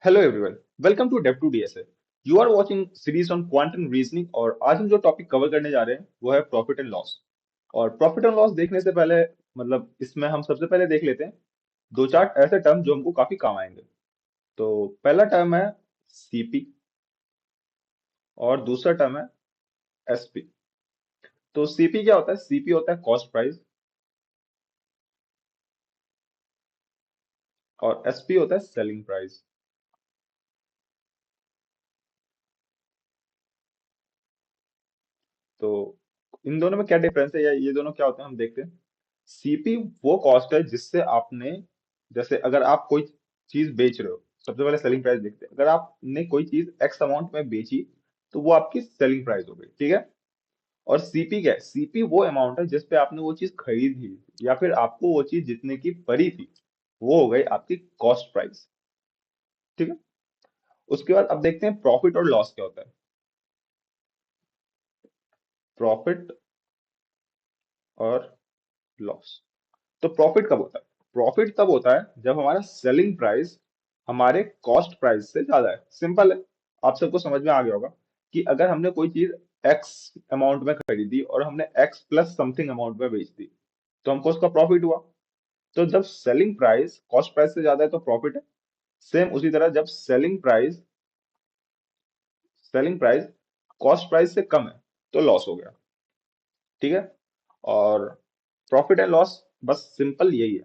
Hello everyone, welcome to dev to DSA. You are watching series on quantum reasoning और आज हम जो topic cover करने जा रहे हैं वो है प्रॉफिट एंड लॉस। और प्रॉफिट एंड लॉस देखने से पहले इसमें हम सबसे पहले देख लेते हैं दो चार ऐसे टर्म जो हमको काफी काम आएंगे। तो पहला टर्म है सीपी और दूसरा टर्म है एसपी। तो सीपी क्या होता है? सीपी होता है कॉस्ट प्राइस और एसपी होता है सेलिंग प्राइस। तो इन दोनों में क्या डिफरेंस है या ये दोनों क्या होते हैं हम देखते हैं। सीपी वो कॉस्ट है जिससे आपने, जैसे अगर आप कोई चीज बेच रहे हो, सबसे पहले सेलिंग प्राइस देखते हैं। अगर आपने कोई चीज एक्स अमाउंट में बेची तो वो आपकी सेलिंग प्राइस हो गई, ठीक है। और सीपी क्या है? सीपी वो अमाउंट है जिस पे आपने वो चीज खरीदी या फिर आपको वो चीज जितने की पड़ी थी वो हो गई आपकी कॉस्ट प्राइस, ठीक है। उसके बाद अब देखते हैं प्रॉफिट और लॉस क्या होता है। प्रॉफिट और लॉस। तो प्रॉफिट कब होता है? प्रॉफिट तब होता है जब हमारा सेलिंग प्राइस हमारे कॉस्ट प्राइस से ज्यादा है। सिंपल है, आप सबको समझ में आ गया होगा कि अगर हमने कोई चीज एक्स अमाउंट में खरीदी और हमने एक्स प्लस समथिंग अमाउंट में बेच दी तो हमको उसका प्रॉफिट हुआ। तो जब सेलिंग प्राइस कॉस्ट प्राइस से ज्यादा है तो प्रॉफिट है। सेम उसी तरह जब सेलिंग प्राइस कॉस्ट प्राइस से कम है तो लॉस हो गया, ठीक है। और प्रॉफिट एंड लॉस बस सिंपल यही है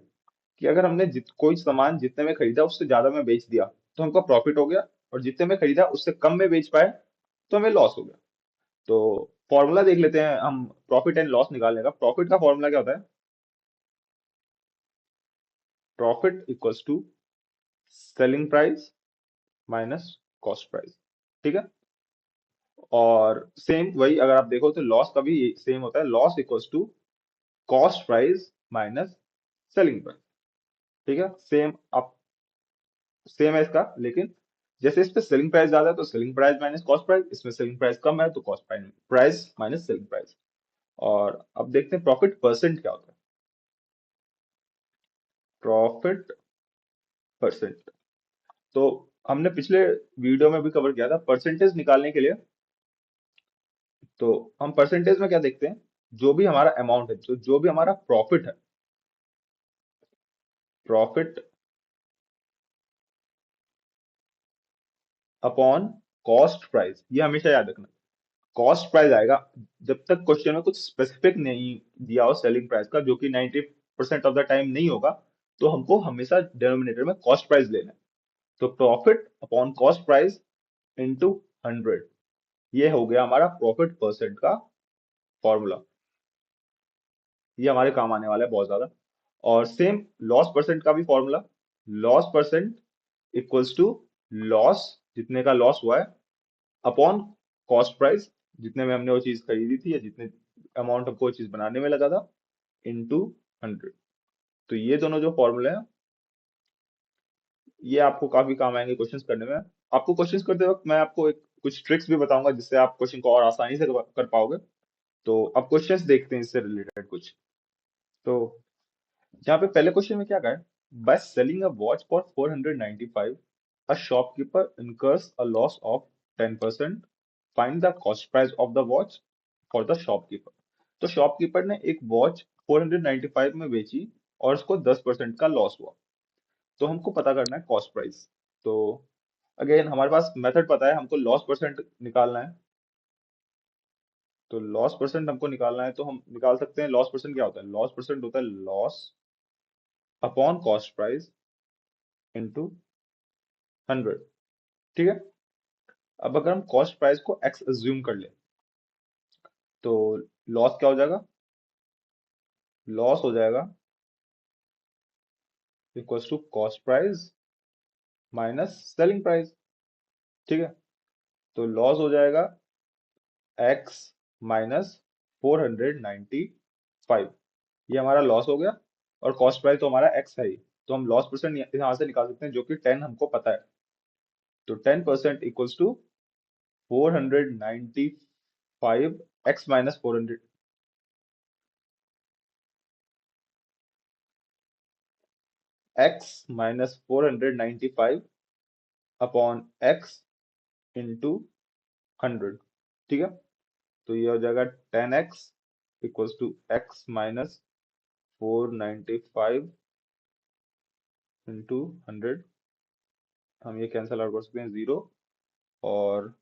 कि अगर हमने कोई सामान जितने में खरीदा उससे ज्यादा में बेच दिया तो हमको प्रॉफिट हो गया, और जितने में खरीदा उससे कम में बेच पाए तो हमें लॉस हो गया। तो फॉर्मूला देख लेते हैं हम प्रॉफिट एंड लॉस निकालने का। प्रॉफिट का फॉर्मूला क्या होता है? Profit equals to selling price minus cost price, ठीक है। और सेम वही अगर आप देखो तो लॉस का भी सेम होता है। Loss equals to cost price minus selling price, ठीक है। सेम है इसका, लेकिन जैसे इस पे सेलिंग प्राइस ज्यादा है तो selling price minus cost price, इसमें सेलिंग प्राइस कम है तो cost price minus selling price. और अब देखते हैं प्रॉफिट परसेंट क्या होता है। प्रॉफिट परसेंट तो हमने पिछले वीडियो में भी कवर किया था परसेंटेज निकालने के लिए। तो हम परसेंटेज में क्या देखते हैं? जो भी हमारा अमाउंट है, जो भी हमारा प्रॉफिट है, प्रॉफिट अपॉन कॉस्ट प्राइस, ये हमेशा याद रखना। कॉस्ट प्राइस आएगा जब तक क्वेश्चन में कुछ स्पेसिफिक नहीं दिया हो सेलिंग प्राइस का, जो कि 90% ऑफ द टाइम नहीं होगा, तो हमको हमेशा डिनोमिनेटर में कॉस्ट प्राइस लेना है। तो profit upon cost price into 100, ये हो गया हमारा प्रॉफिट परसेंट का फॉर्मूला। ये हमारे काम आने वाला है बहुत ज्यादा। और सेम लॉस परसेंट का भी formula. Loss percent equals to loss, जितने का लॉस हुआ है, अपॉन कॉस्ट प्राइस, जितने में हमने वो चीज खरीदी थी या जितने अमाउंट हमको वो चीज बनाने में लगा था, इंटू 100। तो ये दोनों जो फॉर्मूले हैं ये आपको काफी काम आएंगे क्वेश्चंस करने में। आपको क्वेश्चंस करते वक्त मैं आपको एक कुछ ट्रिक्स भी बताऊंगा जिससे आप क्वेश्चन को और आसानी से कर पाओगे। तो अब क्वेश्चंस देखते हैं इससे रिलेटेड कुछ। तो यहाँ पे पहले क्वेश्चन में क्या कहा है? By selling a watch for 495 a shopkeeper incurs a loss of 10%. Find the cost price of the watch for the shopkeeper. तो शॉपकीपर ने एक वॉच 495 में बेची और उसको 10% का लॉस हुआ। तो हमको पता करना है कॉस्ट प्राइस। तो अगेन हमारे पास मेथड पता है, हमको लॉस परसेंट निकालना है। तो लॉस परसेंट हमको निकालना है तो हम निकाल सकते हैं। लॉस परसेंट क्या होता है? लॉस परसेंट होता है loss upon cost price into 100, ठीक है। अब अगर हम कॉस्ट प्राइस को एक्स अज्यूम कर ले तो लॉस क्या हो जाएगा? लॉस हो जाएगा equals to cost price minus selling price, ठीक है। तो लॉस हो जाएगा एक्स माइनस 495, ये हमारा लॉस हो गया। और कॉस्ट प्राइस तो हमारा एक्स है ही, तो हम लॉस परसेंट यहाँ से निकाल सकते हैं जो कि 10 हमको पता है। तो 10% equals to 495 x minus 400, x minus 495 upon x into 100। ठीक है, तो ये हो जाएगा 10x equals to x minus 495 into 100। हम ये कैंसिल आउट कर सकते हैं, 0। और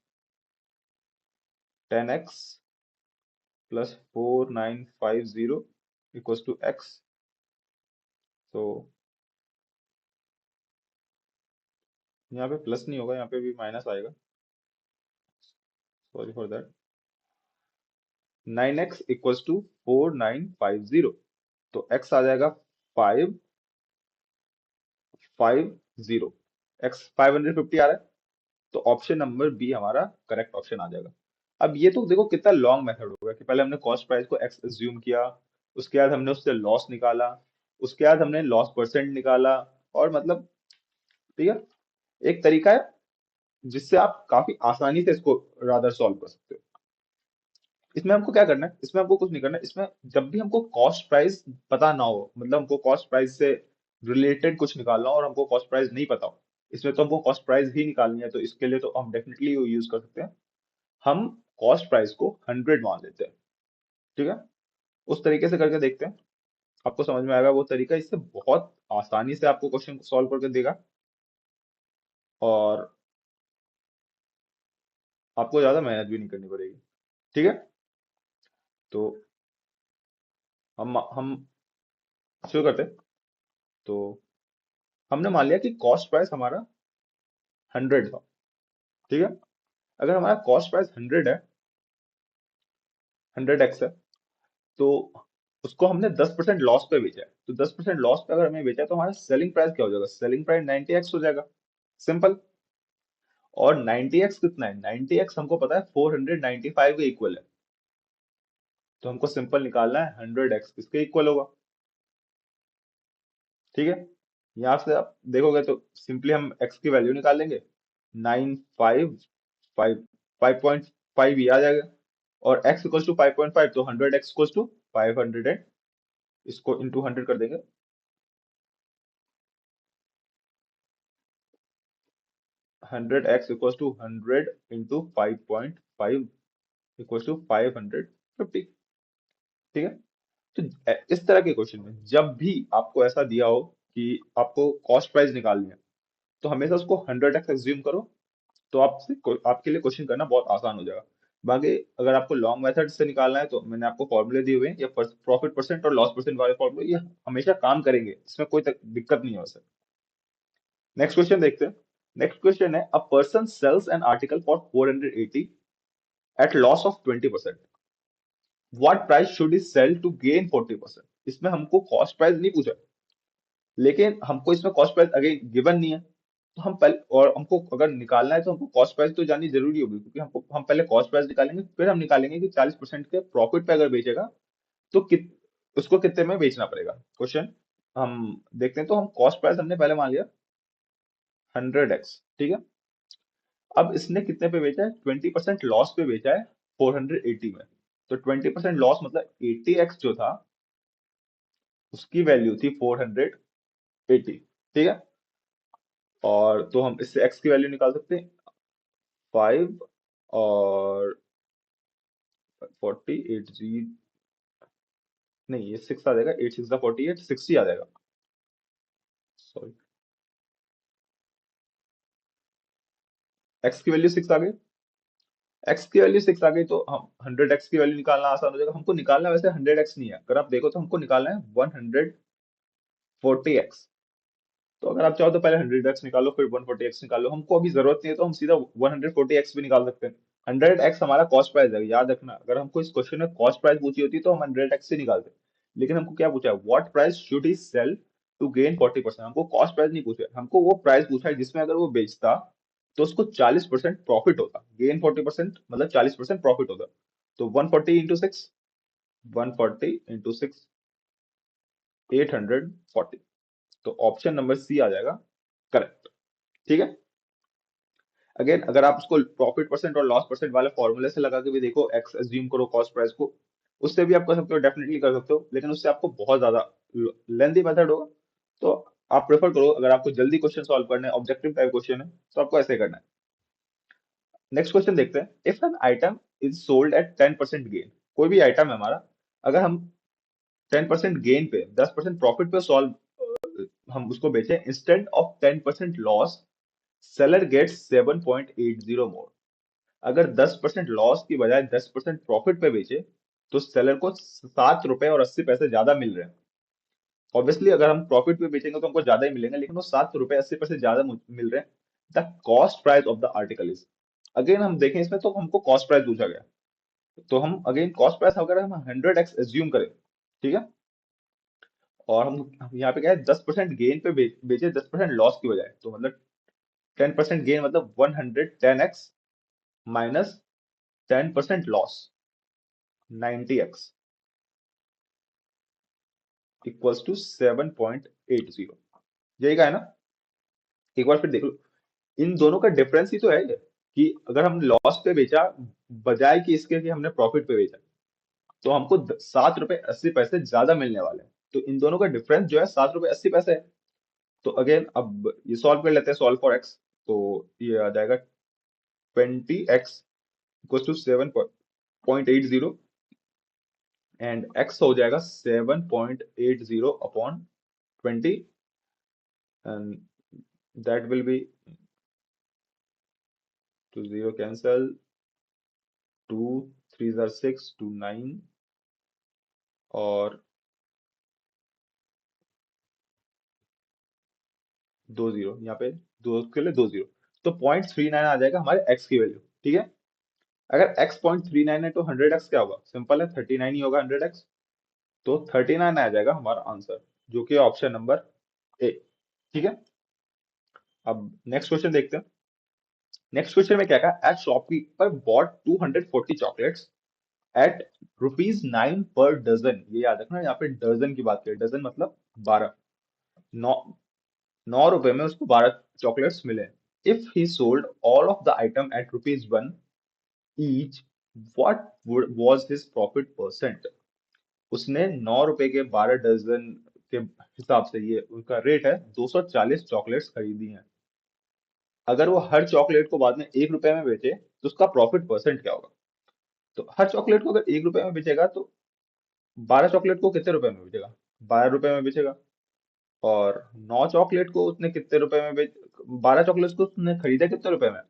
10x plus 4950 equals to x. तो यहाँ पे प्लस नहीं होगा, यहाँ पे भी माइनस आएगा, sorry for that. 9x equals to 4950, तो x आ जाएगा 550। x 550 आ रहा है, तो ऑप्शन नंबर बी हमारा करेक्ट ऑप्शन आ जाएगा। अब ये तो देखो कितना लॉन्ग मेथड होगा कि पहले हमने कॉस्ट प्राइस को x एज्यूम किया, उसके बाद हमने उससे लॉस निकाला, उसके बाद हमने लॉस परसेंट निकाला, और मतलब, ठीक है, एक तरीका है जिससे आप काफी आसानी से इसको रादर सॉल्व कर सकते हो। इसमें हमको क्या करना है, इसमें हमको कुछ नहीं करना है। इसमें जब भी हमको कॉस्ट प्राइस पता ना हो, मतलब हमको कॉस्ट प्राइस से रिलेटेड कुछ निकालना हो और हमको कॉस्ट प्राइस नहीं पता हो, इसमें तो हमको कॉस्ट प्राइस ही निकालनी है, तो इसके लिए तो हम डेफिनेटली यूज कर सकते हैं। हम कॉस्ट प्राइस को 100 मान लेते हैं। ठीक है, उस तरीके से करके देखते हैं, आपको समझ में आएगा वो तरीका। इससे बहुत आसानी से आपको क्वेश्चन सॉल्व करके देगा, और आपको ज्यादा मेहनत भी नहीं करनी पड़ेगी। ठीक है, तो हम शुरू करते हैं। तो हमने मान लिया कि कॉस्ट प्राइस हमारा 100 था। ठीक है, अगर हमारा कॉस्ट प्राइस 100 है, 100x है, तो उसको हमने 10% लॉस पे बेचा है, तो 10% लॉस पे अगर हमें बेचा है, तो हमारा सेलिंग प्राइस क्या हो जाएगा, सेलिंग प्राइस 90x हो जाएगा, सिंपल। और 90x कितना है, 90x हमको पता है 495 के इक्वल है, तो हमको सिंपल निकालना है 100x किसके इक्वल होगा। ठीक है, यहाँ से आप देखोगे तो सिंपली हम x की वैल्यू निकाल लेंगे, 955 5.5 ये आ जाएगा, और x इक्वल टू 5.5, तो 100x इक्वल टू 500, इसको इंटू 100 कर देंगे। 100x equal to 100 into 5.5 equal to 550। ठीक है, तो इस तरह के क्वेश्चन में जब भी आपको ऐसा दिया हो कि आपको कॉस्ट प्राइस निकालनी है, तो हमेशा उसको 100x एज्यूम करो, तो आपके लिए क्वेश्चन करना बहुत आसान हो जाएगा। बाकी अगर आपको लॉन्ग मेथड से निकालना है, तो मैंने आपको फॉर्मूले दिए हुए हैं, या प्रॉफिट परसेंट और लॉस परसेंट वाले फॉर्मूले, ये हमेशा काम करेंगे, इसमें कोई दिक्कत नहीं है वैसे। नेक्स्ट क्वेश्चन देखते हैं। नेक्स्ट क्वेश्चन है, a person sells an article for 480 at loss of 20%, what price should he sell to gain 40%। इसमें हमको कॉस्ट प्राइस नहीं पूछा, लेकिन हमको इसमें कॉस्ट प्राइस अगेन गिवन नहीं है, तो हम पहले, और हमको अगर निकालना है तो हमको कॉस्ट प्राइस तो जाननी जरूरी होगी, क्योंकि हम पहले कॉस्ट प्राइस निकालेंगे, फिर हम निकालेंगे कि 40% के प्रॉफिट पे अगर बेचेगा तो उसको कितने में बेचना पड़ेगा। क्वेश्चन हम देखते हैं, तो हम कॉस्ट प्राइस हमने पहले मान लिया 100x। ठीक है, अब इसने कितने पे बेचा है, 20% लॉस पे बेचा है 480 में, तो 20% लॉस मतलब 80x जो था उसकी वैल्यू थी 480। ठीक है, और तो हम इससे x की वैल्यू निकाल सकते हैं 5, और 40 नहीं, ये 6 आ जाएगा, 8 6 48, 60 आ जाएगा, सॉरी। x की वैल्यू 6 आ गई, x की वैल्यू 6 आ गई, तो हम 100x की वैल्यू निकालना आसान हो जाएगा। हमको निकालना वैसे 100x नहीं है, अगर आप देखो तो हमको निकालना है 140x। तो अगर आप चाहो तो पहले 100x निकालो, फिर 140x निकालो, हमको अभी जरूरत नहीं है, तो हम सीधा 140x भी निकाल सकते हैं। 100x हमारा कॉस्ट प्राइस है, याद रखना, अगर हमको इस क्वेश्चन में कॉस्ट प्राइस पूछी होती तो हम 100x से निकालते, लेकिन हमको क्या पूछा है, what price should he sell to gain 40%। हमको कॉस्ट प्राइस नहीं पूछा है, हमको वो प्राइस पूछा है जिसमें अगर वो बेचता तो उसको 40% प्रॉफिट होता, गेन 40% मतलब 40% प्रॉफिट होता। तो 140 इंटू 6, 140 इंटू 6, 840, तो ऑप्शन नंबर सी आ जाएगा करेक्ट। ठीक है, अगेन अगर आप उसको प्रॉफिट परसेंट और लॉस परसेंट वाले फॉर्मूले से लगा के भी देखो, एक्स एज्यूम करो कॉस्ट प्राइस को, उससे भी आप कर सकते हो, डेफिनेटली कर सकते हो, लेकिन उससे आपको बहुत ज्यादा लेंथी मेथड होगा, तो आप प्रेफर करो, अगर आपको जल्दी क्वेश्चन सॉल्व करना है, ऑब्जेक्टिव टाइप क्वेश्चन है, तो आपको ऐसे करना है। नेक्स्ट क्वेश्चन देखते हैं। If an item is sold at 10% gain, कोई भी आइटम है हमारा, अगर हम 10% गेन पे, 10% प्रॉफिट पे सॉल्व, हम उसको बेचे, instead of 10% loss, seller gets 7.80 more. अगर 10% लॉस की बजाय 10% प्रॉफिट पे बेचे, तो सेलर को ₹7.80 ज्यादा मिल रहे हैं। ऑब्वियसली अगर हम प्रॉफिट पे बेचेंगे तो हमको ज्यादा ही मिलेंगे, लेकिन वो ₹7.80 ज्यादा मिल रहे हैं। The cost price of the article is, again हम देखें इसमें तो हमको कॉस्ट प्राइस पूछा गया, तो हम अगेन कॉस्ट प्राइस अगर हम 100x एज्यूम करें, ठीक है, और हम यहाँ पे क्या है, 10% गेन पे बेचे 10% लॉस की बजाय, तो मतलब 10% गेन मतलब 110x minus 10% loss, 90x equals to 7.80। यही का है ना। एक बार फिर देख लो, इन दोनों का डिफरेंस ही तो है ये, कि अगर हम लॉस पे बेचा बजाय कि इसके कि हमने प्रॉफिट पे बेचा, तो हमको ₹7.80 ज्यादा मिलने वाले हैं। तो इन दोनों का डिफरेंस जो है ₹7.80 है। तो अगेन अब ये सॉल्व कर लेते हैं, सॉल्व फॉर एक्स। तो ये आ जाएगा 20x equal to 7.80, and x हो जाएगा 7.80 upon 20, and that will be, two zero cancel, 2 3 6, 2 9, और 2 0 यहाँ पे, दो के लिए 2 0, तो 0.39 आ जाएगा हमारे x की वैल्यू, ठीक है। अगर x 0.39 है तो 100x क्या होगा, सिंपल है, 39 ही होगा 100x। तो 39 आ जाएगा हमारा आंसर, जो कि ऑप्शन नंबर ए, ठीक है। अब नेक्स्ट क्वेश्चन देखते हैं। नेक्स्ट क्वेश्चन में क्या कहा, at shopkeeper bought 240 chocolates at ₹9 per dozen. ये याद रखना, यहाँ पे डजन की बात करें, डजन मतलब 12, 9, 9 रुपए में उसको 12 चॉकलेट्स मिले। If he sold all of the item at ₹1 each, what was his profit percent. उसने 9 रुपए के 12 डजन के हिसाब से, ये उनका रेट है, 240 चॉकलेट्स खरीदी हैं। अगर वो हर चॉकलेट को बाद में 1 रुपए में बेचे, तो उसका प्रॉफिट परसेंट क्या होगा। तो हर चॉकलेट को अगर 1 रुपए में बेचेगा, तो 12 चॉकलेट को कितने रुपए में बेचेगा, 12 रुपए में बेचेगा। और 9 चॉकलेट को उसने कितने रुपए में बेच, 12 चॉकलेट को उसने खरीदा कितने रुपए में,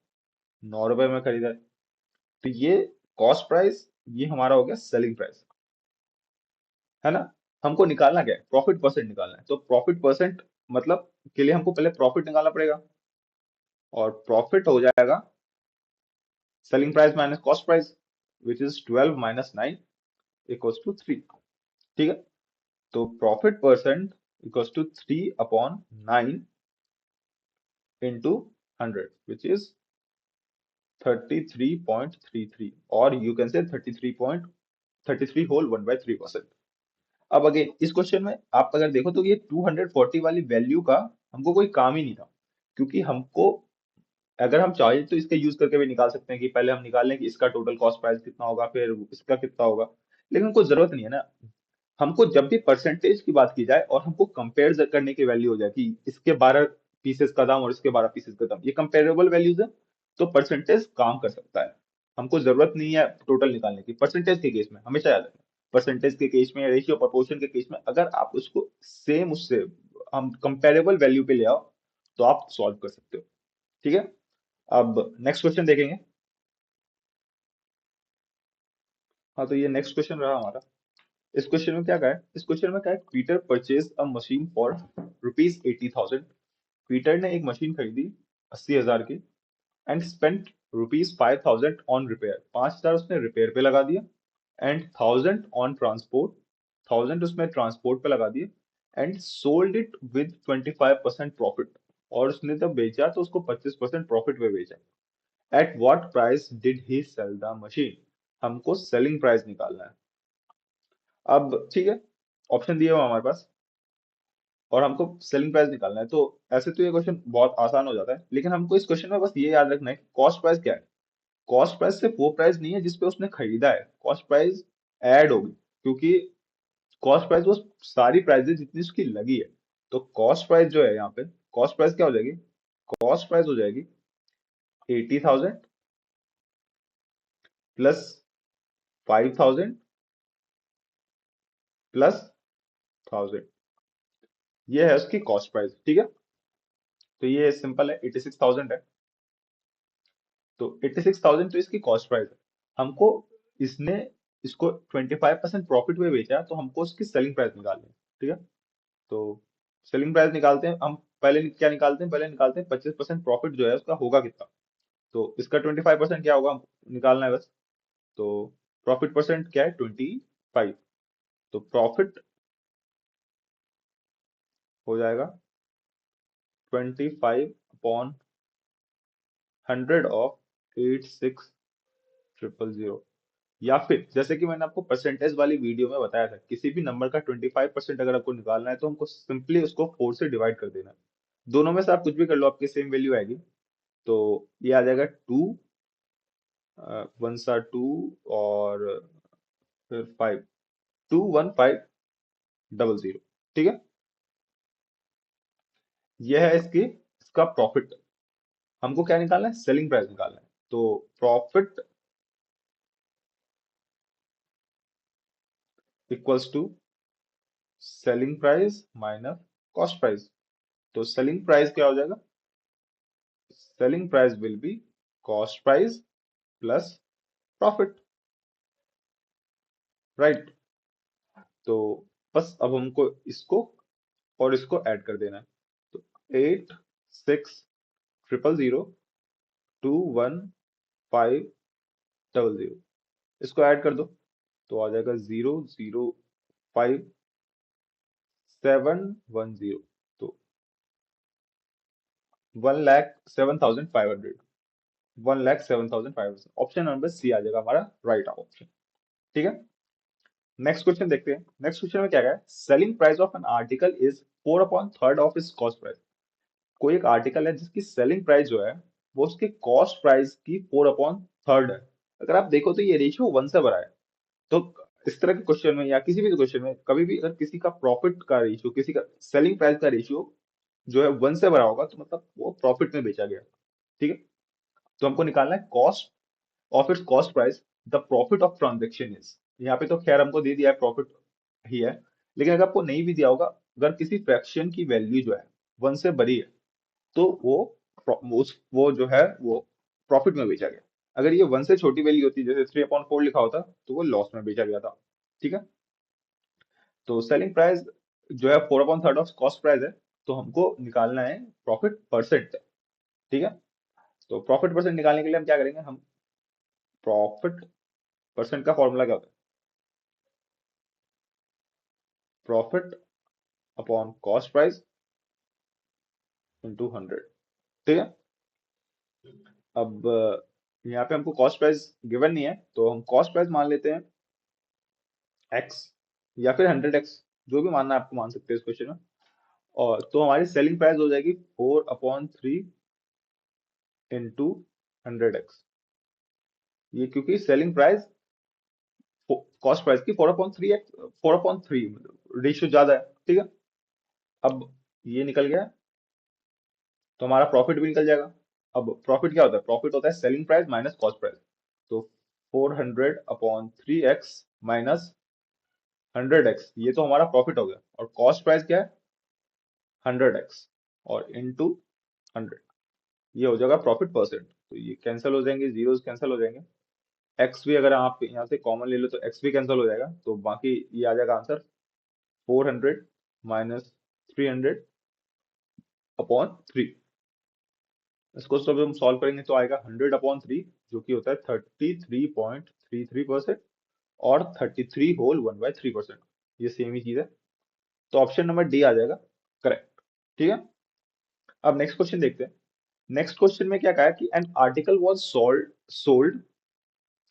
9 रुपए में खरीदा है। तो ये कॉस्ट प्राइस, ये हमारा हो गया सेलिंग प्राइस, है ना। हमको निकालना क्या है, प्रॉफिट परसेंट निकालना है। तो प्रॉफिट परसेंट मतलब के लिए हमको पहले प्रॉफिट निकालना पड़ेगा, और प्रॉफिट हो जाएगा selling price minus cost price, which is 12 minus 9 equals to 3, ठीक है। तो profit percent equals to 3/9 into 100, which is 33.33, और यू कैन से 33 होल 1/3%। अब अगेन इस क्वेश्चन में आप अगर देखो, तो ये 240 वाली वैल्यू का हमको कोई काम ही नहीं था, क्योंकि हमको, अगर हम चाहें तो इसका यूज करके भी निकाल सकते हैं, कि पहले हम निकाल लें कि इसका टोटल कॉस्ट प्राइस कितना होगा, फिर इसका कितना होगा, लेकिन कोई जरूरत नहीं है ना। हमको जब भी परसेंटेज की बात की जाए और हमको कंपेयर करने की वैल्यू हो जाए, कि इसके 12 पीसेस का दाम और इसके 12 पीसेस का दाम, ये कंपेरेबल वैल्यूज है, तो परसेंटेज काम कर सकता है। हमको जरूरत नहीं है टोटल निकालने की, परसेंटेज के केस में हमेशा याद रखना। परसेंटेज के केस में, रेशियो प्रोपोर्शन के केस में, अगर आप उसको सेम उससे हम कंपेरेबल वैल्यू पे ले आओ, तो आप सॉल्व कर सकते हो, ठीक है। अब नेक्स्ट क्वेश्चन देखेंगे। हाँ, तो ये नेक्स्ट क्वेश्चन रहा हमारा। इस क्वेश्चन में क्या कहा है, इस क्वेश्चन में क्या है, Peter purchase a machine for ₹80,000। Peter ने एक मशीन खरीदी 80,000 की, एंड स्पेंट ₹5,000 ऑन रिपेयर। 5,000 उसने रिपेयर पे लगा दिया, एंड 1,000 ऑन ट्रांसपोर्ट, 1,000 उसमें ट्रांसपोर्ट पे लगा दिए, and sold it with 25% profit. और उसने जब बेचा तो उसको 25% प्रॉफिट पे बेचा। At what price did he sell the machine. हमको सेलिंग प्राइस निकालना है। अब ठीक है, ऑप्शन दिए हुए हैं हमारे पास, और हमको सेलिंग प्राइस निकालना है। तो ऐसे तो ये क्वेश्चन बहुत आसान हो जाता है, लेकिन हमको इस क्वेश्चन में बस ये याद रखना है कि कॉस्ट प्राइस क्या है। कॉस्ट प्राइस सिर्फ वो प्राइस नहीं है जिसपे उसने खरीदा है, कॉस्ट प्राइस ऐड होगी, क्योंकि कॉस्ट प्राइस वो सारी प्राइस है जितनी उसकी लगी है। तो कॉस्ट प्राइस जो है यहाँ पे, कॉस्ट प्राइस क्या हो जाएगी? कॉस्ट प्राइस हो जाएगी 80,000 प्लस 5,000 प्लस 1,000। ये है उसकी कॉस्ट प्राइस, ठीक है। तो ये सिंपल है, 86,000 है। तो 86,000 तो इसकी कॉस्ट प्राइस है। हमको इसने इसको 25% प्रॉफिट में बेचा है, तो हमको उसकी सेलिंग प्राइस निकालनी है, ठीक है। तो सेलिंग प्राइस निकालते हैं हम। पहले क्या निकालते हैं? पहले निकालते हैं 25% प्रॉफिट जो है उसका होगा कितना। तो इसका 25% क्या होगा हमको निकालना है बस। तो प्रॉफिट परसेंट क्या है? 25। तो प्रॉफिट हो जाएगा 25/100 ऑफ 86,000। या फिर जैसे कि मैंने आपको परसेंटेज वाली वीडियो में बताया था, किसी भी नंबर का 25% अगर आपको निकालना है तो हमको सिंपली उसको 4 से डिवाइड कर देना है। दोनों में से आप कुछ भी कर लो, आपकी सेम वैल्यू आएगी। तो ये आ जाएगा 2, 1 सा 2 और फिर 5, 21500, ठीक है। यह है इसका प्रॉफिट। हमको क्या निकालना है? सेलिंग प्राइस निकालना है। तो profit equals to selling price minus cost price. तो सेलिंग प्राइस क्या हो जाएगा? Selling price will be cost price plus profit, right. तो बस अब हमको इसको और इसको ऐड कर देना है। तो 86,000 इसको ऐड कर दो। तो आ जाएगा 0,05710। तो 1,07,500, 1,07,500। ऑप्शन नंबर सी आ जाएगा हमारा राइट ऑप्शन, ठीक है। नेक्स्ट क्वेश्चन देखते हैं। नेक्स्ट क्वेश्चन में क्या है? Selling price of an article is 4/3 of its cost price. कोई एक आर्टिकल है जिसकी सेलिंग प्राइस जो है वो उसके कॉस्ट प्राइस की 4/3 है। अगर आप देखो तो ये रेशियो 1 से बड़ा है। तो इस तरह के क्वेश्चन में या किसी भी क्वेश्चन में कभी भी अगर किसी का प्रॉफिट का रेशियो, किसी का सेलिंग प्राइस का रेशियो जो है 1 से बड़ा होगा, तो मतलब वो प्रॉफिट में बेचा गया, ठीक है। तो हमको निकालना है cost of its cost price, the profit of transaction is. यहाँ पे तो खैर हमको दे दिया है प्रॉफिट ही है, लेकिन अगर आपको नहीं भी दिया होगा, अगर किसी फ्रैक्शन की वैल्यू जो है 1 से बड़ी है, तो वो जो है वो प्रॉफिट में बेचा गया। अगर ये 1 से छोटी वैल्यू होती, जैसे 3/4 लिखा होता, तो वो लॉस में बेचा गया था, ठीक है। तो सेलिंग प्राइस जो है 4/3 ऑफ कॉस्ट प्राइस है। तो हमको निकालना है प्रॉफिट परसेंट, ठीक है। तो प्रॉफिट परसेंट निकालने के लिए हम क्या करेंगे? हम प्रॉफिट परसेंट का फॉर्मूला क्या होता है? Profit upon cost price into 100, ठीक है। अब यहाँ पे हमको कॉस्ट प्राइस गिवन नहीं है, तो हम कॉस्ट प्राइस मान लेते हैं एक्स, या फिर 100x, जो भी मानना है आपको मान सकते हैं इस क्वेश्चन में। और तो हमारी सेलिंग प्राइस हो जाएगी 4/3 इंटू 100x। ये क्योंकि सेलिंग प्राइस कॉस्ट प्राइस की 4/3x, 4/3 रेशियो ज्यादा है, ठीक है। अब ये निकल गया, तो हमारा प्रॉफिट भी निकल जाएगा। अब प्रॉफिट क्या होता है? प्रॉफिट होता है selling price minus cost price. तो 400/3x माइनस 100x, ये तो हमारा प्रॉफिट हो गया। और कॉस्ट प्राइस क्या है? 100x और इंटू 100, ये हो जाएगा प्रॉफिट परसेंट। तो ये कैंसिल हो जाएंगे, जीरोस कैंसिल हो जाएंगे। एक्स भी अगर आप यहाँ से कॉमन ले लो तो एक्स भी कैंसिल हो जाएगा, तो बाकी ये आ जाएगा आंसर 400 माइनस 300/3। इसको सब हम सॉल्व करेंगे तो आएगा 100/3, जो कि होता है 33.33% और 33 होल 1/3%। ये सेम ही चीज है। तो ऑप्शन नंबर डी आ जाएगा करेक्ट, ठीक है। अब नेक्स्ट क्वेश्चन देखते हैं। नेक्स्ट क्वेश्चन में क्या कहा है कि an article was sold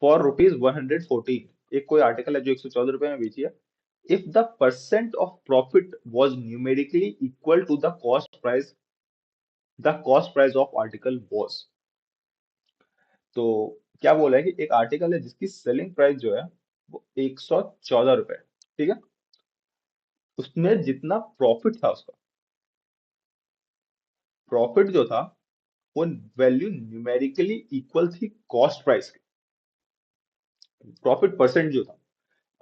for rupees 114। एक कोई आर्टिकल है जो 114 रुपए में बेची है। If the percent of profit was numerically equal to the cost price of article was. तो क्या बोला है कि एक आर्टिकल है जिसकी सेलिंग प्राइस जो है वो 114 रुपए है, ठीक है। उसमें जितना प्रॉफिट था उसका, प्रॉफिट जो था वो वैल्यू न्यूमेरिकली इक्वल थी कॉस्ट प्राइस के। प्रॉफिट परसेंट जो था,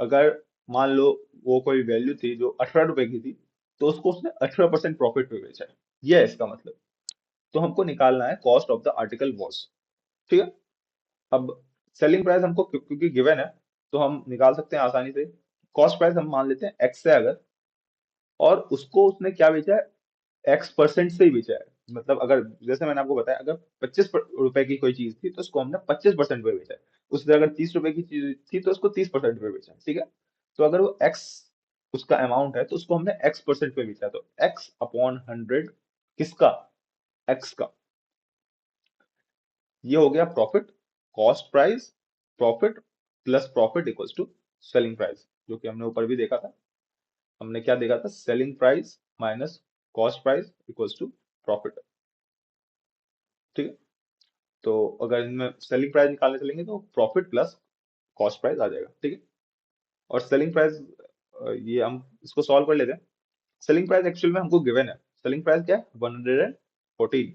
अगर मान लो वो कोई वैल्यू थी जो 18 रुपए की थी, तो उसको उसने 18% प्रॉफिट पे बेचा है, ये है इसका मतलब। तो हमको निकालना है cost of the article was. ठीक है। अब सेलिंग प्राइस हमको क्योंकि गिवन है, तो हम निकाल सकते हैं आसानी से। कॉस्ट प्राइस हम मान लेते हैं एक्स है अगर, और उसको उसने क्या बेचा है, एक्स परसेंट से ही बेचा है। मतलब अगर जैसे मैंने आपको बताया, अगर 25 रुपए की कोई चीज थी तो उसको हमने 25% पे बेचा है। उससे अगर 30 रुपए की चीज थी तो उसको 30% पे बेचा है। ठीक है। तो अगर वो एक्स उसका अमाउंट है तो उसको हमने एक्स परसेंट पे बेचा, तो एक्स अपॉन 100 किसका, एक्स का। ये हो गया profit. Cost price, profit plus profit equals to selling price, जो कि हमने ऊपर भी देखा था। हमने क्या देखा था, selling price minus cost price equals to profit. ठीक है। तो अगर इनमें सेलिंग प्राइस निकालने चलेंगे तो प्रॉफिट प्लस कॉस्ट प्राइस आ जाएगा। ठीक है। और सेलिंग प्राइस, ये हम इसको सॉल्व कर लेते हैं। सेलिंग प्राइस एक्चुअल में हमको गिवन है। सेलिंग प्राइस क्या है, 114।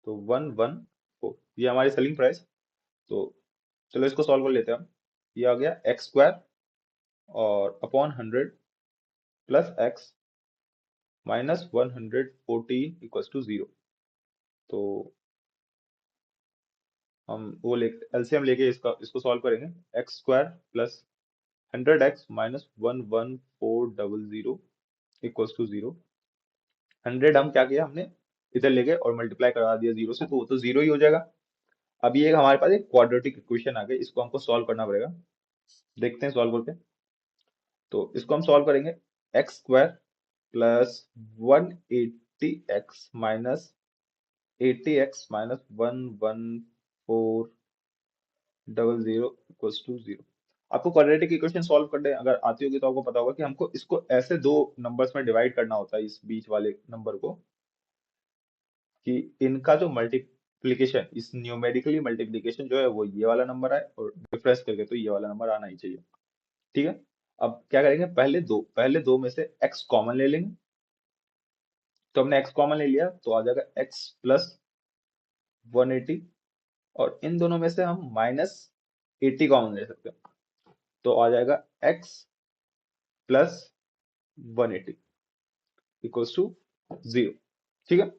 तो 114 ये हमारी सेलिंग प्राइस। तो चलो इसको सॉल्व कर लेते हैं हम। ये आ गया एक्स स्क्वायर और upon 100 plus x minus 114 equals to 0। तो हम वो ले एलसीएम लेके इसका इसको सॉल्व करेंगे। X square plus 100x minus 11400 equals to 0। 100 हम क्या किया, हमने इधर ले गए और मल्टीप्लाई करा दिया 0 से, तो वो तो 0 ही हो जाएगा। अब ये हमारे पास एक क्वाड्रेटिक इक्वेशन आ गई, इसको हमको सॉल्व करना पड़ेगा। देखते हैं सॉल्व करके। तो इसको हम सॉल्व करेंगे। X square plus 180x minus 11400 equals to 0। आपको क्वाड्रेटिक इक्वेशन सॉल्व करने अगर आती होगी तो आपको पता होगा कि हमको इसको ऐसे दो नंबर्स में डिवाइड करना होता है, इस बीच वाले नंबर को, कि इनका जो मल्टीप्लिकेशन, इस न्यूमेरिकली मल्टीप्लिकेशन जो है वो ये वाला नंबर आए, और डिफरेंस करके तो ये वाला नंबर आना ही चाहिए। ठीक है। अब क्या करेंगे, पहले दो में से x कॉमन ले लेंगे। तो हमने x कॉमन ले लिया तो आ जाएगा x प्लस 180, और इन दोनों में से हम माइनस 80 कॉमन ले सकते हैं। तो आ जाएगा x प्लस 180 इक्वल्स टू 0। ठीक है।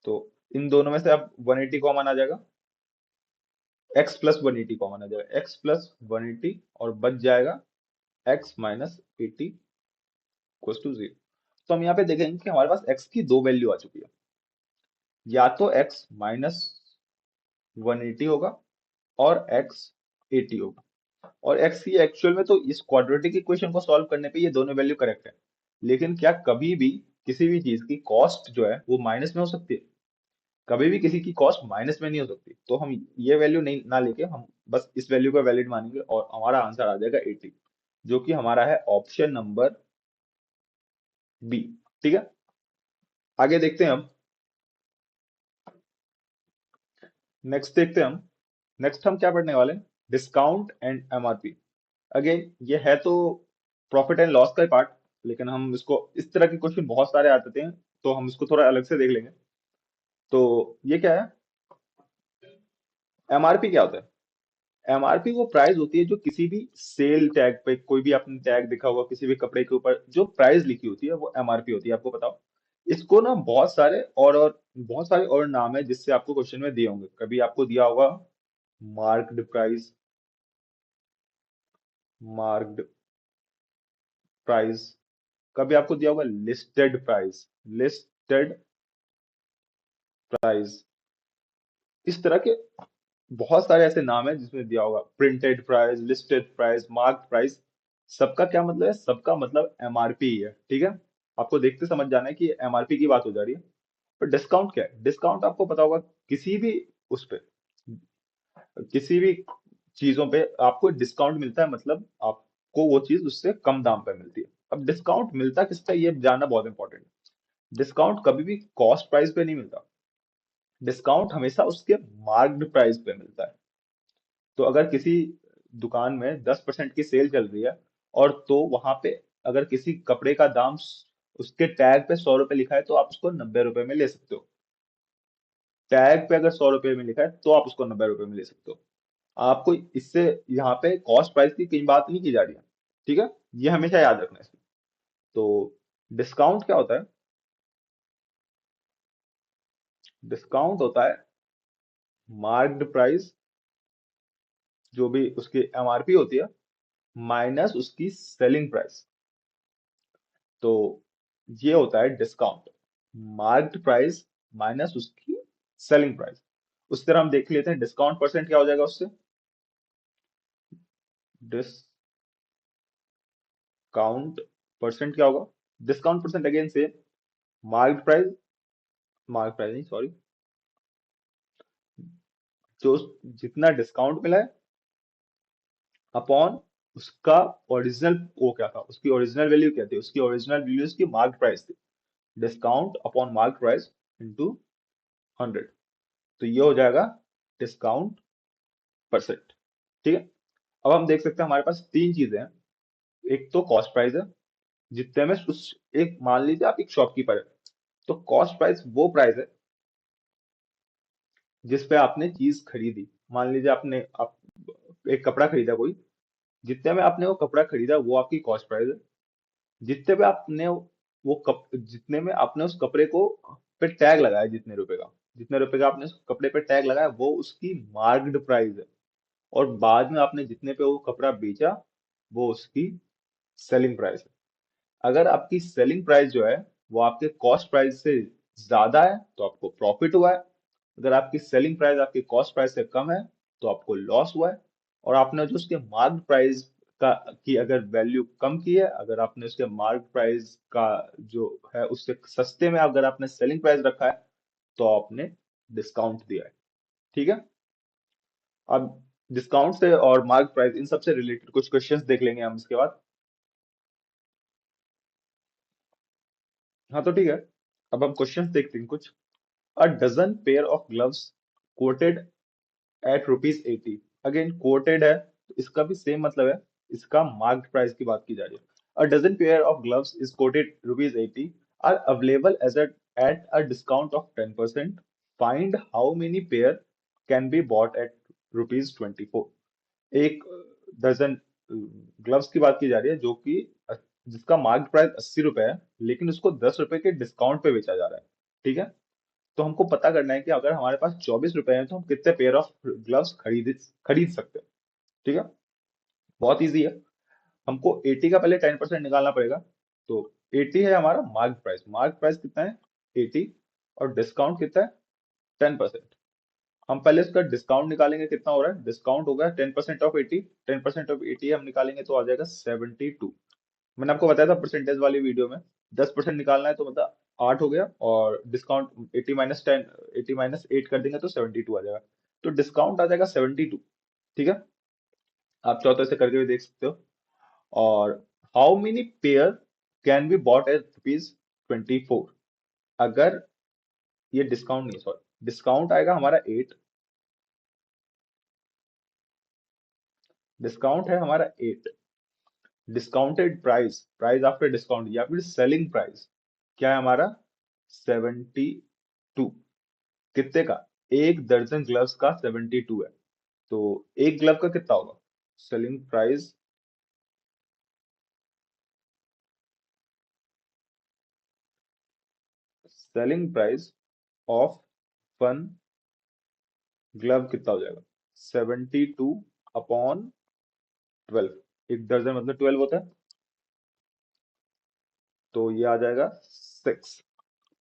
तो इन दोनों में से अब 180 कॉमन आ जाएगा, x प्लस 180 कॉमन आ जाएगा, x प्लस 180, और बच जाएगा x माइनस 80 इक्वल्स टू 0। तो हम यहाँ पे देखेंगे कि हमारे पास x की दो वैल्यू आ चुकी है। या तो x माइनस 180 होगा और x 80 होगा। और x की एक्चुअल में तो इस क्वाड्रेटिक इक्वेशन को सॉल्व करने पे ये दोनों वैल्यू करेक्ट है। लेकिन क्या कभी भी किसी भी चीज की कॉस्ट जो है वो माइनस में हो सकती है? कभी भी किसी की कॉस्ट माइनस में नहीं हो सकती। तो हम ये वैल्यू नहीं ना लेके हम बस इस वैल्यू को वैलिड मानेंगे, और हमारा आंसर आ जाएगा 80, जो कि हमारा है ऑप्शन नंबर बी। ठीक है। आगे देखते हैं हम। नेक्स्ट देखते हैं हम। नेक्स्ट हम क्या पढ़ने वाले हैं, डिस्काउंट एंड एमआरपी। अगेन ये है तो प्रॉफिट एंड लॉस का ही पार्ट, लेकिन हम इसको, इस तरह के क्वेश्चन बहुत सारे आते हैं, तो हम इसको थोड़ा अलग से देख लेंगे। तो ये क्या है, एमआरपी क्या होता है? एमआरपी वो प्राइस होती है जो किसी भी सेल टैग पे, कोई भी आपने टैग देखा होगा किसी भी कपड़े के ऊपर, जो प्राइस लिखी होती है वो एमआरपी होती है। आपको बताओ, इसको ना बहुत सारे और नाम है जिससे आपको क्वेश्चन में दिए होंगे। कभी आपको दिया होगा मार्क्ड प्राइस, मार्क्ड प्राइस। कभी आपको दिया होगा लिस्टेड प्राइस, लिस्टेड प्राइस। इस तरह के बहुत सारे ऐसे नाम है जिसमें दिया होगा printed price, listed price, marked price. सबका क्या मतलब है, सबका मतलब एमआरपी ही है। ठीक है। आपको देखते समझ जाना है कि एमआरपी की बात हो जा रही है। पर डिस्काउंट क्या है, डिस्काउंट आपको पता होगा किसी भी उस पे, किसी भी चीजों पे आपको डिस्काउंट मिलता है, मतलब आपको वो चीज उससे कम दाम पे मिलती है। अब डिस्काउंट मिलता किस पे, ये जानना बहुत इंपॉर्टेंट है। डिस्काउंट कभी भी कॉस्ट प्राइस पे नहीं मिलता। डिस्काउंट हमेशा उसके मार्क्ड प्राइस पे मिलता है। तो अगर किसी दुकान में 10% की सेल चल रही है, और तो वहां पे अगर किसी कपड़े का दाम उसके टैग पे 100 रुपए लिखा है, तो आप उसको 90 रुपए में ले सकते हो। टैग पे अगर 100 रुपए में लिखा है तो आप उसको 90 रुपए में ले सकते हो। आपको इससे यहाँ पे कॉस्ट प्राइस की कहीं बात नहीं की जा रही है। ठीक है, ये हमेशा याद रखना है इसमें। तो डिस्काउंट क्या होता है? डिस्काउंट होता है मार्क्ड प्राइस, जो भी उसकी एमआरपी होती है, माइनस उसकी सेलिंग प्राइस। तो ये होता है डिस्काउंट, मार्क्ड प्राइस माइनस उसकी सेलिंग प्राइस। उस तरह हम देख लेते हैं डिस्काउंट परसेंट क्या हो जाएगा उससे। डिस्काउंट परसेंट क्या होगा? डिस्काउंट परसेंट अगेन से मार्क्ड प्राइस, मार्क प्राइस नहीं सॉरी, जो जितना डिस्काउंट मिला है अपॉन उसका ओरिजिनल, वो क्या था, उसकी ओरिजिनल वैल्यू क्या थी, उसकी ओरिजिनल वैल्यू उसकी मार्क प्राइस थी। Discount upon mark price into 100, तो ये हो जाएगा डिस्काउंट परसेंट। ठीक है, अब हम देख सकते हैं हमारे पास तीन चीजें हैं। एक तो कॉस्ट प्राइस है, जितने में उस, एक मान लीजिए आप एक शॉपकीपर है, तो कॉस्ट प्राइस वो प्राइस है जिस पे आपने चीज खरीदी। मान लीजिए आपने आप एक कपड़ा खरीदा कोई, जितने में आपने वो कपड़ा खरीदा वो आपकी कॉस्ट प्राइस है। जितने पे आपने वो कप जितने में आपने उस कपड़े को पे टैग लगाया, जितने रुपए का, जितने रुपए का आपने उस कपड़े पे टैग लगाया वो उसकी मार्क्ड प्राइस है। और बाद में आपने जितने पे वो कपड़ा बेचा वो उसकी सेलिंग प्राइस है। अगर आपकी सेलिंग प्राइस जो है वो आपके कॉस्ट प्राइस से ज्यादा है तो आपको प्रॉफिट हुआ है। अगर आपकी सेलिंग प्राइस आपकी कॉस्ट प्राइस से कम है तो आपको लॉस हुआ है। और आपने जो उसके मार्क प्राइस का की अगर वैल्यू कम की है, अगर आपने उसके मार्क प्राइस का जो है उससे सस्ते में अगर आपने सेलिंग प्राइस रखा है तो आपने डिस्काउंट दिया है। ठीक है, अब डिस्काउंट से और मार्क प्राइस इन सब से रिलेटेड कुछ क्वेश्चंस देख लेंगे हम इसके बाद। हाँ तो ठीक है, अब हम क्वेश्चंस देखते हैं कुछ। A dozen pair of gloves quoted at rupees 80। Again quoted है तो इसका भी सेम मतलब है, इसका मार्क्ड प्राइस की बात की जा रही है। A dozen pair of gloves is quoted rupees 80, are available as at a discount of 10%। Find how many pair can be bought at rupees 24। एक दर्जन ग्लव्स की बात की जा रही है जो कि जिसका मार्केट प्राइस 80 रुपए है, लेकिन उसको 10 रुपए के डिस्काउंट पे बेचा जा रहा है। ठीक है, तो हमको पता करना है कि अगर हमारे पास 24 रुपए हैं तो हम कितने पेयर ऑफ ग्लव्स खरीद खरीद सकते हैं। ठीक है, बहुत इजी है। हमको 80 का पहले 10% निकालना पड़ेगा। तो 80 है हमारा मार्क प्राइस कितना है 80, और डिस्काउंट कितना है 10%। हम पहले इसका डिस्काउंट निकालेंगे, कितना हो रहा है, डिस्काउंट होगा 10% ऑफ 80, 10% ऑफ 80 हम निकालेंगे तो आ जाएगा 72। मैंने आपको बताया था परसेंटेज वाली वीडियो में, 10% निकालना है तो मतलब 8 हो गया, और डिस्काउंट 80 - 10, 80 - 8 कर देंगे तो 72 आ जाएगा। तो डिस्काउंट आ जाएगा 72। ठीक है, आप चाहो तो ऐसे करके भी देख सकते हो। और how many pair can be bought at rupees 24। अगर ये डिस्काउंट नहीं, सॉरी, डिस्काउंट आएगा हमारा 8, डिस्काउंट है हमारा 8, discounted price, price after discount या फिर सेलिंग प्राइस क्या है हमारा 72। कितने का? एक दर्जन ग्लव्स का 72 है। तो एक ग्लव का कितना होगा selling price? Selling price of one glove कितना हो जाएगा? 72 अपॉन 12। एक दर्जन मतलब 12 होता है, तो ये आ जाएगा 6।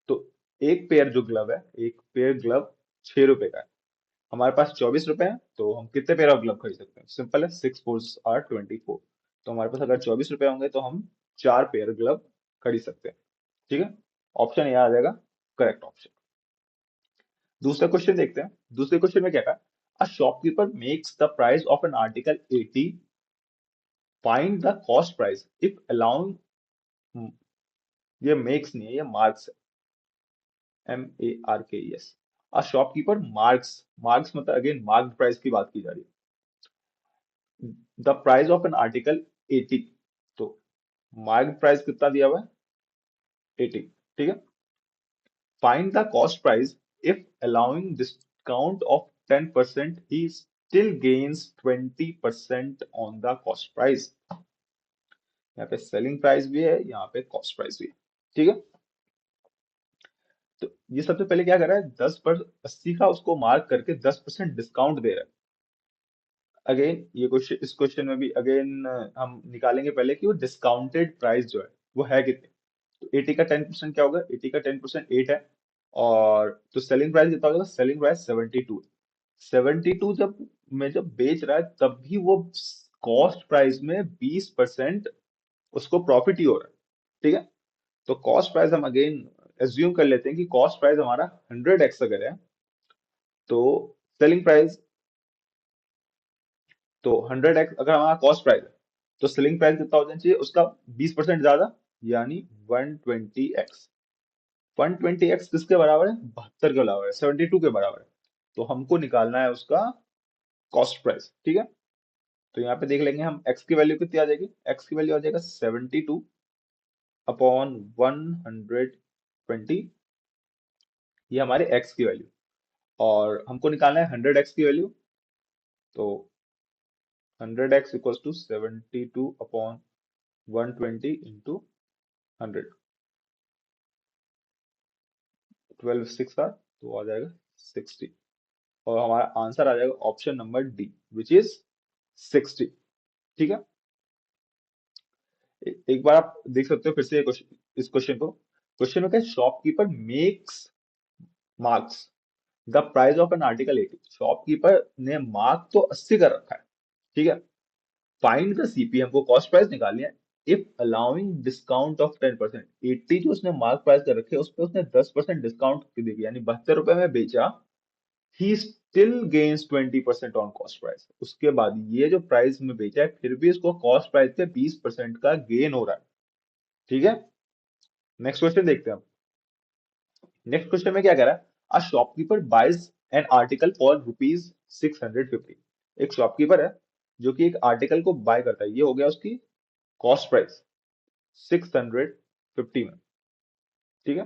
तो एक पेयर जो ग्लव है, एक पेयर ग्लव 6 रुपए का है। हमारे पास 24 रुपए हैं तो हम कितने पेयर ऑफ ग्लव खरीद सकते हैं? सिंपल है, 6 4 आर 24। तो हमारे पास अगर 24 रुपए होंगे तो हम 4 पेयर ग्लव खरीद सकते हैं। ठीक है, ऑप्शन ये आ जाएगा करेक्ट ऑप्शन। दूसरा क्वेश्चन देखते हैं। दूसरे क्वेश्चन में क्या कहा? A shopkeeper makes the price of an article 80, find the cost price if allowing. ये मेक्स नहीं है, ये मार्क्स है, MARKES। A shopkeeper marks, marks मतलब अगेन मार्क प्राइस की बात की जा रही है। The price of an article 80, तो मार्क प्राइस कितना दिया हुआ है 80। ठीक है, find the cost price if allowing discount of 10%, he still gains 20% on the cost price। यहाँ पे सेलिंग प्राइस भी है, यहाँ पे कॉस्ट प्राइस भी है। ठीक है, तो ये सबसे पहले क्या कर रहा है, 80 का उसको मार्क करके 10% डिस्काउंट दे रहा है। अगेन ये क्वेश्चन, इस क्वेश्चन में भी अगेन हम निकालेंगे पहले कि वो डिस्काउंटेड प्राइस जो है वो है कितने। तो 80 का 10% क्या होगा, 80 का 10% 8 है। और तो सेलिंग प्राइस कितना हो जाएगा, सेलिंग प्राइस 72। 72 जब बेच रहा है तब भी वो कॉस्ट प्राइस में 20% उसको प्रॉफिट ही हो रहा है। ठीक है, तो कॉस्ट प्राइस हम अगेन एज्यूम कर लेते हैं कि कॉस्ट प्राइस हमारा 100x अगर है, तो सेलिंग प्राइस, तो 100x अगर हमारा कॉस्ट प्राइस है, तो सेलिंग प्राइस कितना हो जाना चाहिए उसका 20% ज्यादा, यानी 120x। 120x किसके बराबर है, 72 के बराबर है, 72 के बराबर है। तो हमको निकालना है उसका कॉस्ट प्राइस। ठीक है, तो यहाँ पे देख लेंगे हम x की वैल्यू कितनी आ जाएगी, x की वैल्यू आ जाएगा 72 अपॉन 120, ये हमारे x की वैल्यू। और हमको निकालना है 100x की वैल्यू, तो 100x equals to 72 upon 120 into 100, 12 6 का तो आ जाएगा 60, और हमारा आंसर आ जाएगा option number D which is 60। ठीक है, एक बार आप देख सकते हो फिर से ये क्वेश्चन, इस क्वेश्चन को, क्वेश्चन में क्या, shopkeeper makes marks the price of an article 80। Shopkeeper ने मार्क तो 80 कर रखा है। ठीक है, फाइंड द सीपी, हमको कॉस्ट प्राइस निकालनी है। इफ अलाउइंग डिस्काउंट ऑफ 10%, 80 जो उसने मार्क प्राइस कर रखे है उस पर उसने 10% डिस्काउंट देगी, यानी 72 रुपए में बेचा, he still gains 20% on cost price. उसके बाद ये जो प्राइस में बेचा है फिर भी इसको कॉस्ट प्राइस पे 20% का गेन हो रहा है। ठीक है, नेक्स्ट क्वेश्चन देखते हैं हम। नेक्स्ट क्वेश्चन में क्या कह रहा है, a shopkeeper buys an article for rupees 650। एक शॉपकीपर है जो कि एक आर्टिकल को बाय करता है, ये हो गया उसकी कॉस्ट प्राइस 650 में। ठीक है,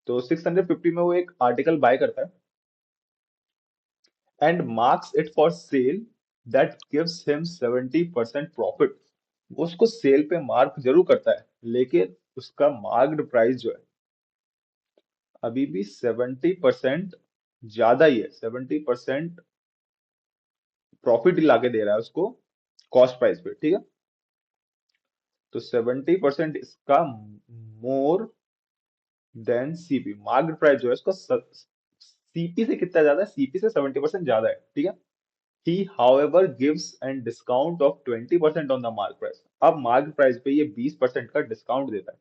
तो 650 में वो एक आर्टिकल बाय करता है and marks it for sale, that gives him 70% profit. वो उसको सेल पे मार्क जरूर करता है, लेकिन उसका मार्क्ड प्राइस जो है अभी भी 70% ज्यादा ही है, 70% प्रॉफिट ही लाके दे रहा है उसको कॉस्ट प्राइस पे। ठीक है, तो 70% इसका more than CP, market price जो है उसका सीपी से कितना ज्यादा है, सीपी से 70% ज्यादा है। ठीक है, he however gives and discount of 20% on the market price. अब मार्केट प्राइस पे ये 20% का डिस्काउंट देता है,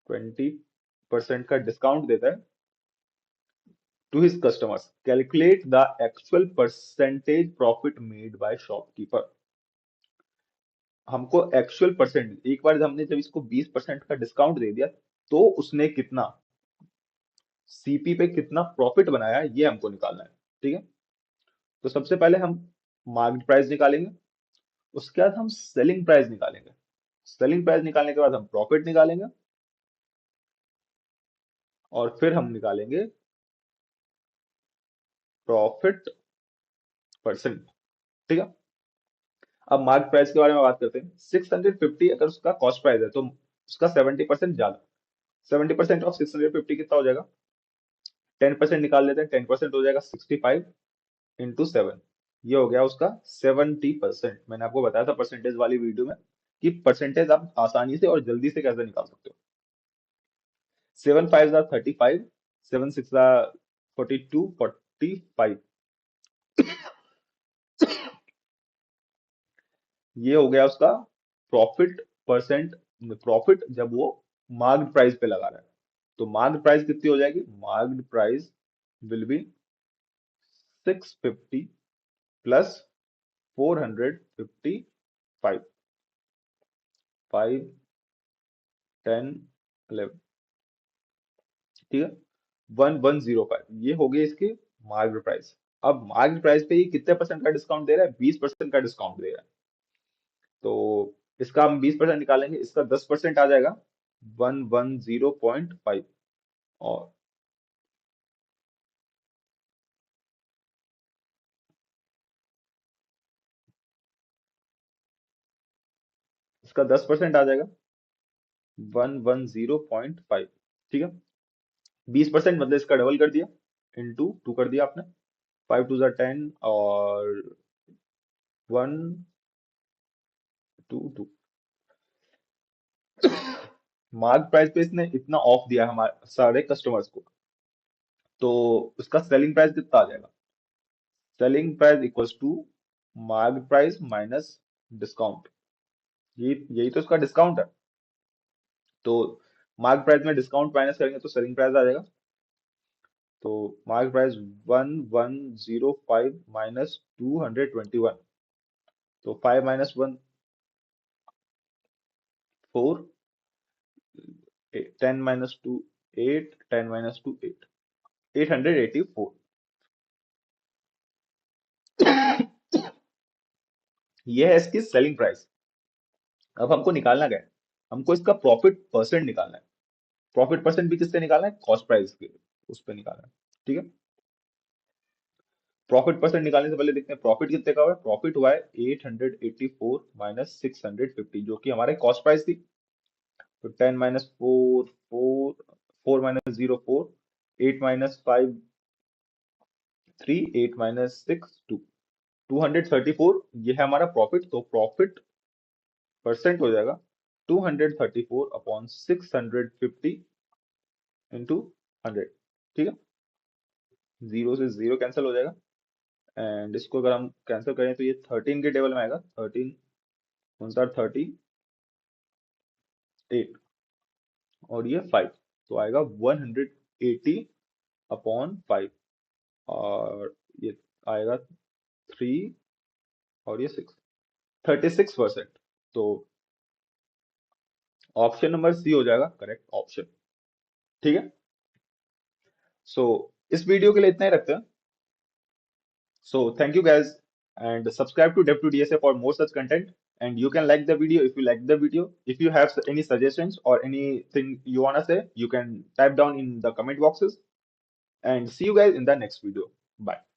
20% का डिस्काउंट देता है to his customers. Calculate the actual percentage profit made by shopkeeper. हमको एक्चुअल परसेंट, एक बार हमने जब इसको 20% का डिस्काउंट दे दिया तो उसने कितना सीपी पे कितना प्रॉफिट बनाया ये हमको निकालना है। ठीक है, तो सबसे पहले हम मार्केट प्राइस निकालेंगे, उसके बाद हम सेलिंग प्राइस निकालेंगे, सेलिंग प्राइस निकालने के बाद हम प्रॉफिट निकालेंगे, और फिर हम निकालेंगे प्रॉफिट परसेंट। ठीक है, अब मार्केट प्राइस के बारे में बात करते हैं। 650 अगर उसका कॉस्ट प्राइस है तो उसका 70% ज्यादा, 70% ऑफ 650 कितना हो जाएगा, 10% निकाल लेते हैं, 10% हो जाएगा 65 इंटू 7, ये हो गया उसका 70%। मैंने आपको बताया था परसेंटेज वाली वीडियो में कि परसेंटेज आप आसानी से और जल्दी से कैसे निकाल सकते हो। 7 5 35, 7 6 42, 45, ये हो गया उसका प्रॉफिट परसेंट, प्रॉफिट जब वो मार्क्ड प्राइस पे लगा रहा है। तो मार्क्ड प्राइस कितनी हो जाएगी, marked price will B 650 plus 455, 5 10 11। ठीक है, 1105, ये हो गई इसकी मार्केट प्राइस। अब मार्केट प्राइस पे ये कितने परसेंट का डिस्काउंट दे रहा है, 20% का डिस्काउंट दे रहा है। तो इसका हम 20% निकालेंगे, इसका 10% आ जाएगा 110.5, और इसका 10% आ जाएगा 110.5। ठीक है, 20% मतलब इसका डबल कर दिया, इंटू टू कर दिया आपने, 5 2 10 और 1 2 2। मार्क प्राइस पे इसने इतना ऑफ दिया है हमारे सारे कस्टमर्स को, तो उसका सेलिंग प्राइस कितना आ जाएगा? Selling price equals to mark price minus discount. यही तो इसका डिस्काउंट है। तो मार्क प्राइस में डिस्काउंट माइनस करेंगे तो सेलिंग प्राइस आ जाएगा। तो मार्क प्राइस 1105 माइनस 221, तो 5 माइनस 1 4, 10 माइनस 2 8, 10 माइनस 2 8, 884। ये है इसकी सेलिंग प्राइस। अब हमको निकालना क्या है? हमको इसका प्रॉफिट परसेंट निकालना है। प्रॉफिट परसेंट भी किससे निकालना है? कॉस्ट प्राइस के उस पर निकालना है। ठीक है, प्रॉफिट परसेंट निकालने से पहले देखते हैं प्रॉफिट कितने का हुआ है। प्रॉफिट हुआ है 884 माइनस 650, जो कि हमारे कॉस्ट प्राइस थी। तो 10 माइनस 4 4, 4 माइनस 0 4, 8 माइनस 5 3, 8 माइनस 6 2, 234। ये है हमारा प्रॉफिट। तो प्रॉफिट परसेंट हो जाएगा 234 अपॉन 650 इंटू 100। ठीक है, जीरो से जीरो कैंसिल हो जाएगा, एंड इसको अगर हम कैंसिल करें तो ये 13 के टेबल में आएगा। 13 38 और ये 5, तो आएगा 180 अपॉन 5, और ये आएगा 3 और ये 6, 36%। तो ऑप्शन नंबर सी हो जाएगा करेक्ट ऑप्शन। ठीक है, सो इस वीडियो के लिए इतना ही रखते हैं। So thank you guys, and subscribe to Dev2DSA for more such content. And you can like the video if you like the video. If you have any suggestions or anything you wanna say, you can type down in the comment boxes. And see you guys in the next video. Bye.